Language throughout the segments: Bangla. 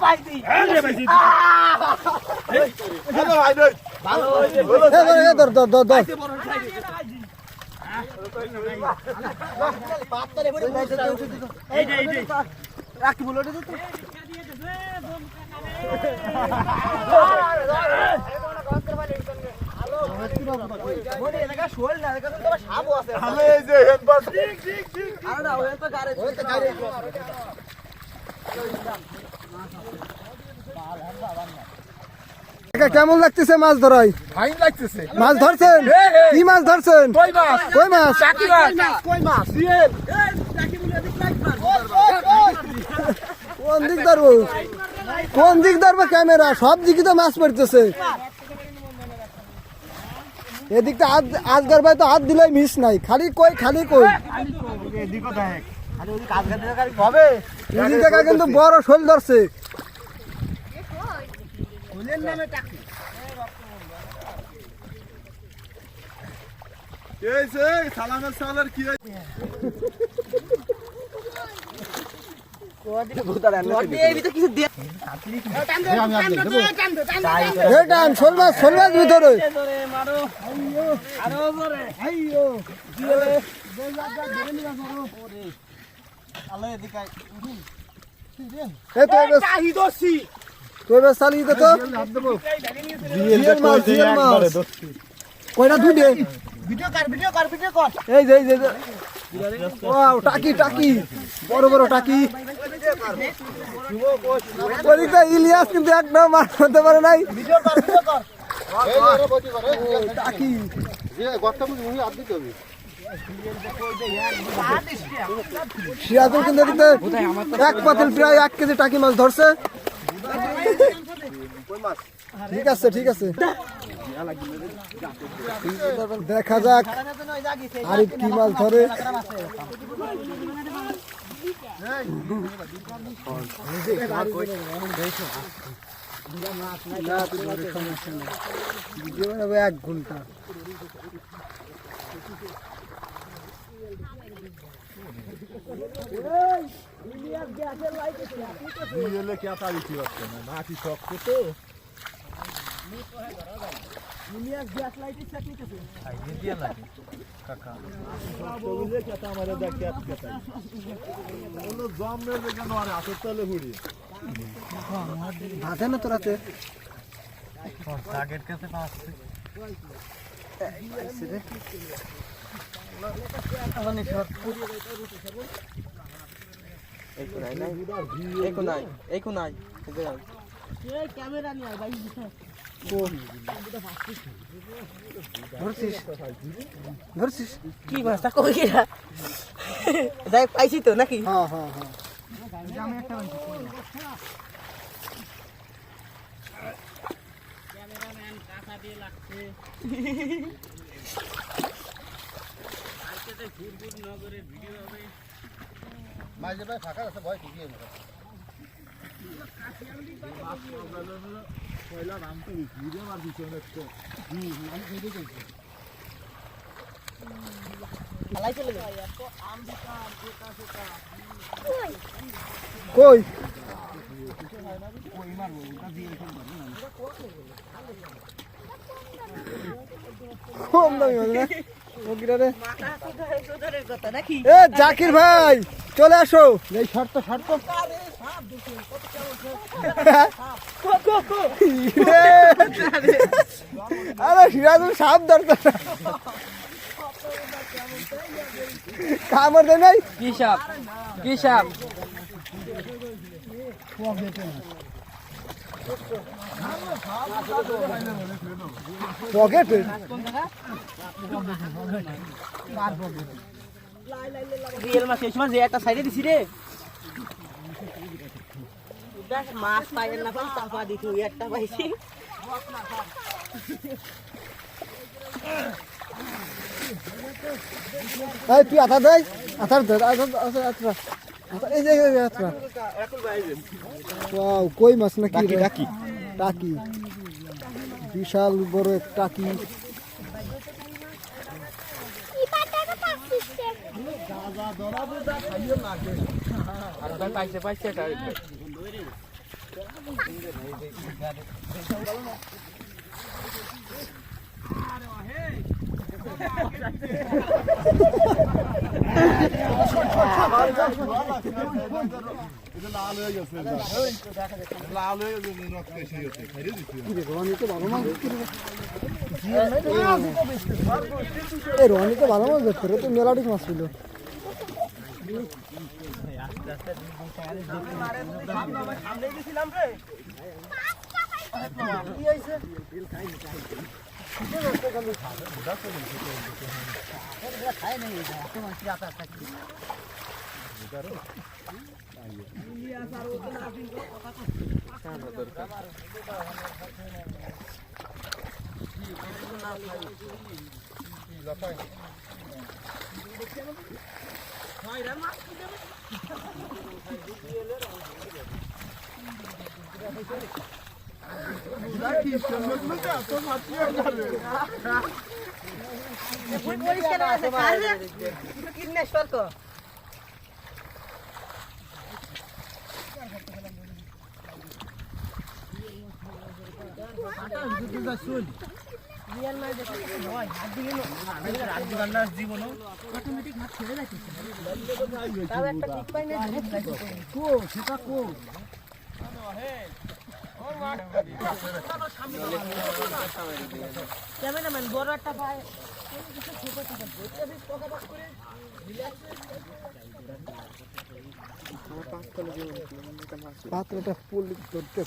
পাইছি রাখি বলো কেমন লাগতেছে মাছ ধরাই? ফাইন লাগতেছে। মাছ ধরছেন? কি মাছ ধরছেন? কই মাছ? কই মাছ? চাকি মাছ। কই মাছ সিএল। কোন দিক ধরবো? কোন দিক ধরবো? ক্যামেরা সব দিকে তো মাছ পড়তেছে। এদিকটা আজগার ভাই তো হাত দিলেই মিস নাই, খালি কই খালি কই। এদিক থেকে কিন্তু বড় শোল ধরছে। শোল মাছ ভিতরে চালিয়ে দে তো। কয়টা দুটে এই যে টাকি টাকি বড় বড় টাকি। ওদিকটা ইলিয়াস কিন্তু একদম মাছ ধরতে পারে নাই। টাকি সিরাজুল কিন্তু এদিকে এক পাতিল প্রায় 1 কেজি টাকি মাছ ধরছে। ঠিক আছে ঠিক আছে, দেখা যাক আরিফ কি মাছ ধরে। এক ঘন্টা বাঁধে না তোরাতে ক্যামেরা নিয়ে ভাই ধরছিস কি মাছটা কই গিয়া যাই পাইছি তো নাকি? হ্যাঁ হ্যাঁ হ্যাঁ ক্যামেরাম্যান কাঁচা দিয়ে লাগছে আজকে ঘুরঘুর নগরের ভিডিও হবে। মাঝে ভাই ফাঁকা আছে ভয় ঠিকই আছে। পয়লা নাম তো ভিডিও আর দিছে অনেক তো আমি ভিডিও করছি খালাই চলে গেল কই কম দামি হবে না ওগিরারে। এ জাকির ভাই চলে আসো। এই শর্ত শর্ত আরে সিরাজুল সাপ দরকার কামড় দেয় নাই। কি সাপ কি সাপ? পকেট রিয়েল মাছ এই সময় যে একটা সাইডে দিছি রে দেখ মাছ পাই না পাই চাপা দিছি একটা পাইছি। এই তুই আতা দেয় আতার ধর আচ্ছা এই যে আচ্ছা ওয়াও কই মাছ নাকি রে? টাকি টাকি বিশাল বড় এক টাকি। লাল হয়ে গেছে লাল হয়ে গেছে রক্ত এসে গেছে খাইয়ে দিচ্ছি রনি তো ভালো মাছ এই রনি তো ভালো মাছ ধরতে রে তো মেলাটিক মাছ ছিল পাত্রটা ফুল ধরতে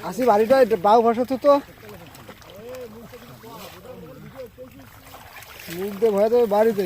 আসি বাড়িটা বাউ ভাষা তো মুখ দিয়ে ভয় দেবে বাড়িতে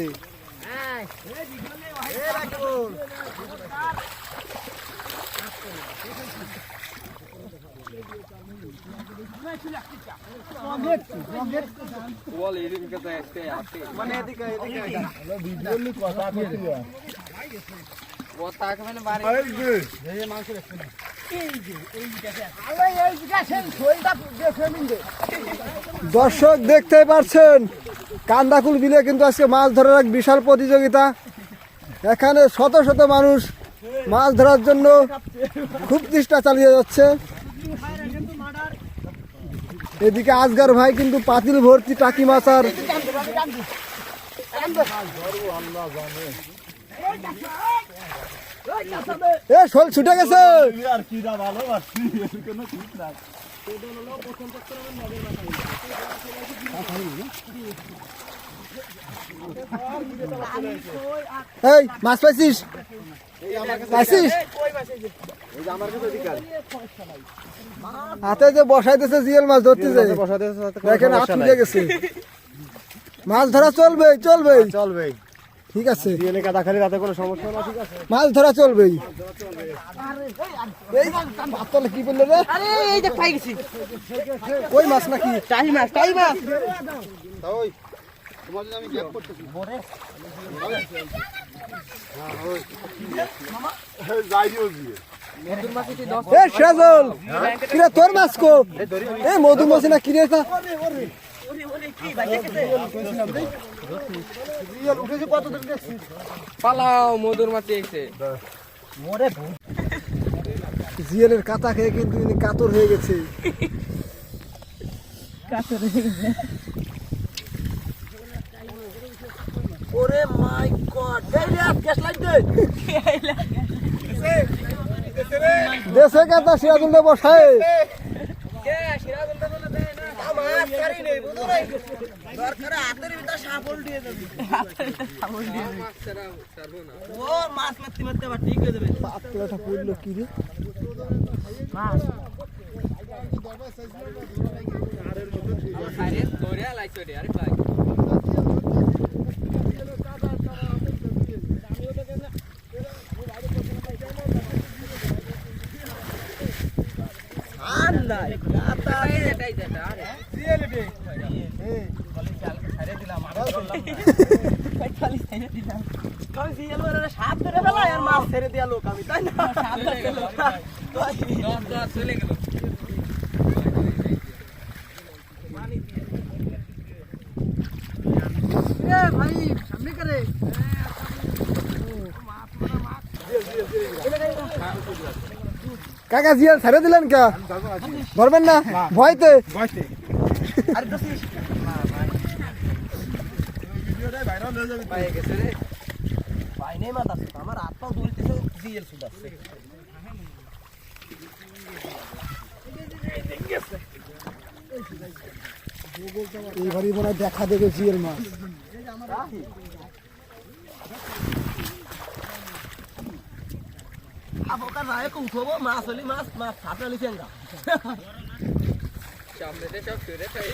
দর্শক দেখতে পাচ্ছেন কান্দাকুল বিলে কিন্তু আজকে মাছ ধরার এক বিশাল প্রতিযোগিতা এখানে শত শত মানুষ মাছ ধরার জন্য খুব চেষ্টা চালিয়ে যাচ্ছে এদিকে আজগার ভাই কিন্তু পাতিল ভর্তি টাকি মাছ আর শোল ছুটে গেছে এই মাছ পাইছিস হাতে যে বসাইতেছে জিএল মাছ ধরতেছে দেখেন হাত ছুটে গেছে মাছ ধরা চলবে চলবে চলবে ঠিক আছে মাছ ধরা চলবে কি বললো রে ওই মাছ নাকি তোর মাছ কো মধুমাছি না কিনে পালাও মধুর মাছি এসে জিএলের কাতা খেয়ে কিন্তু কাতর হয়ে গেছে ওরে মাই গড গ্যাস লাইট দে দেশে কাতা সিরাজুল বসায় কে সিরাজুল বলে দে না মাছ কারি নেই বুঝো নাই দরকার হাতের ভিতর সাপল দিয়ে দেবি সাপল দিয়ে মাছ ছাড়বো না ও মাছ মারতে মারতে আবার ঠিক হয়ে যাবে পাতলাটা পড়লো কি রে মাছ আরে তোরে লাইছো রে আরে ভাই নাই কাটা এটাই যেটা আরে জিএলবি এই বলি চাল ছাড়ে দিলাম কই সিএল ওরে সাপ ধরে ফেলায় আর মাছ ছেড়ে দিয়া লোক আমি তাই না সাপ ধরে লোক চলে গেল এ ভাই সামনে করে কাকা জিয়াল ছেড়ে দিলেন কে ধরবেন না ভয়তে আরে দছিস ভিডিওটাই ভাইরাল হয়ে যাবে পায়ে গেছে রে ভাই নেই মাথা আমার হাত পা দুলতেছে জিএল সুদাচ্ছে এইবারই মনে হয় দেখা দেবে জিয়াল মাছ আবোকার রায় কো উঠবো মাছ হলি মাছ মাছ ছাপড়ালি ফেঙ্গা সামনে দে সব ফিরে তাই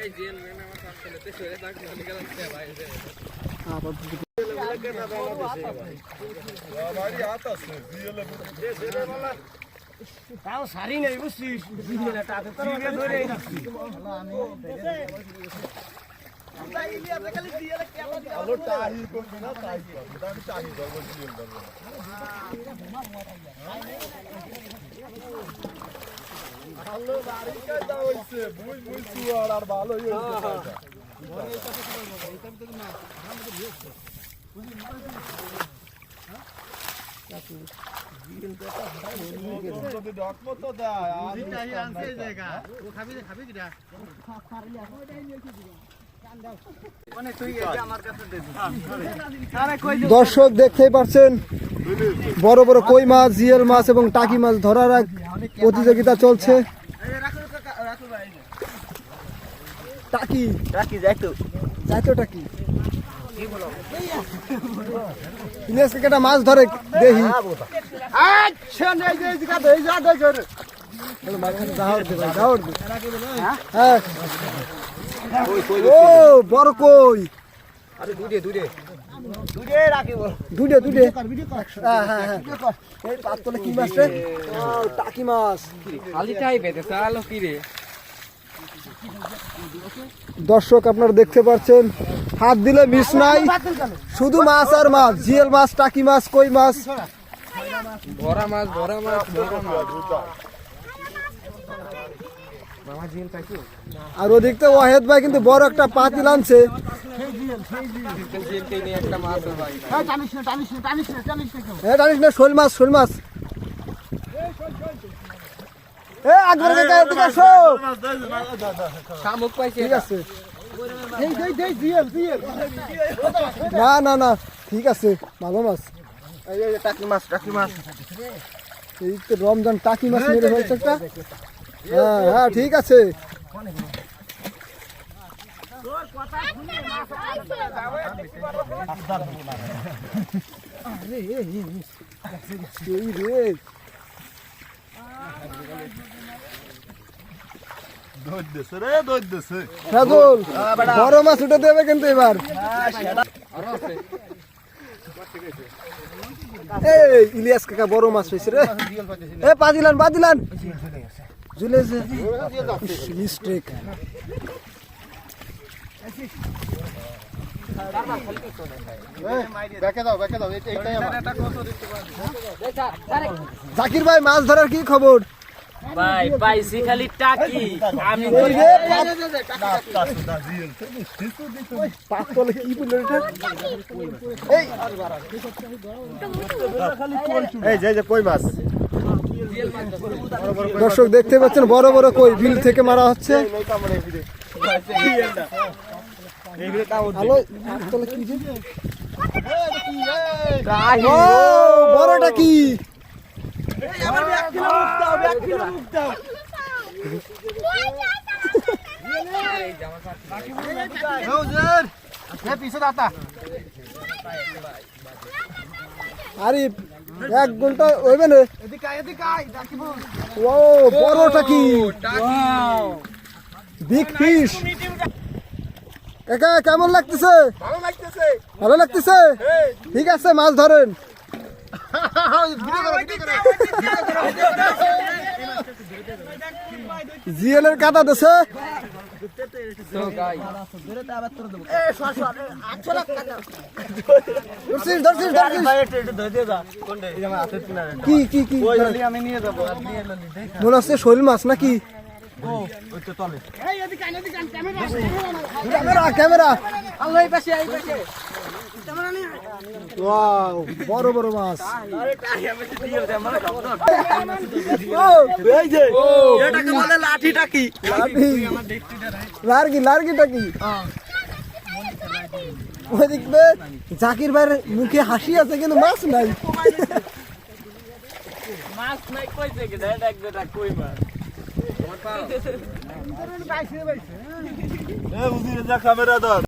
এই জিএল মেনে আমার কাছে লেতে সরে থাক না গেলাম ভাই আমারই হাত আছে জিএলে দে বলা তাও সারি নেই বুঝছিস জিএলে টাকা করে ধরে রাখছি আলো টাহি করবে না তাই করবে আমি টাহি ধরবো জিএল ধরবো ভালো বাড়ি কাটা হইছে বুঝ বুঝ সুয়ার আর ভালোই হইছে যদি ডকমো তো দেয় আর টাহি আনছে এই জায়গা ও খাবি কিটা দর্শক দেখতেই পাচ্ছেন বড় বড় কই মাছ জিয়াল মাছ এবং টাকি মাছ ধরার এক প্রতিযোগিতা চলছে টাকি রাখি যাইতো যাইতো টাকি ইলিয়াস কাকা মাছ ধরে দেখি হ্যাঁ ও বড় কই আরে দুইডে রাখিব দুইডে হ্যাঁ হ্যাঁ হ্যাঁ এই পাতলে কি মাছ রে ও টাকি মাছ খালিটাই বেতে চালো কি রে দর্শক আপনারা দেখতে পাচ্ছেন হাত দিলে মিস নাই শুধু মাছ আর মাছ জিয়াল মাছ টাকি মাছ কই মাছ ভরা মাছ মামা জিন পাইছো আর ওদিকতে ওয়াহেদ ভাই কিন্তু বড় একটা পাতিল আনছে একটা মাছ ভাই টানিস না শোল মাছ এ আকবর কাকা এদিকে আসো শামুক পাইছে ঠিক আছে না ঠিক আছে ভালো মাছ এই টাকি মাছ এই তো রমজান টাকি মাছ মেরে ফেলছে একটা হ্যাঁ ঠিক আছে সাজুল বড় মাছ উঠে দেবে কিন্তু এবার এই ইলিয়াস কাকা বড় মাছ হয়েছে রে এ বাদিলান ঝুলেছে মিস্টেক জাকির ভাই মাছ ধরার কি খবর ভাই পাইছি খালি টাকি আমি পাতলে কি বললো এটা এই যে কই মাছ দর্শক দেখতে পাচ্ছেন বড় বড় কই বিল থেকে মারা হচ্ছে বড়টা কি আরে 1 ঘন্টা হইবে না ও বড়টা কি বিগ ফিশ কাকা কেমন লাগতেছে ভালো লাগতেছে ঠিক আছে মাছ ধরেন জিএল এর কাটা দেছে ধরছিস ধরছিস ধরছিস কি কি কি আমি নিয়ে যাবো মনে হচ্ছে শৈল মাছ নাকি ক্যামেরা ক্যামেরা আল্লাহ এই পাশে এই পাশে ওয়াও বড় বড় মাছ এটাকে বলে লাঠিটা কি লাঠি লার্গি লার্গিটা কি ওই দেখবে জাকির ভাইয়ের মুখে হাসি আছে কিন্তু মাছ নাই মাছ নাই কইছে কি দেখ দেখ কই মাছ ক্যামেরা ধর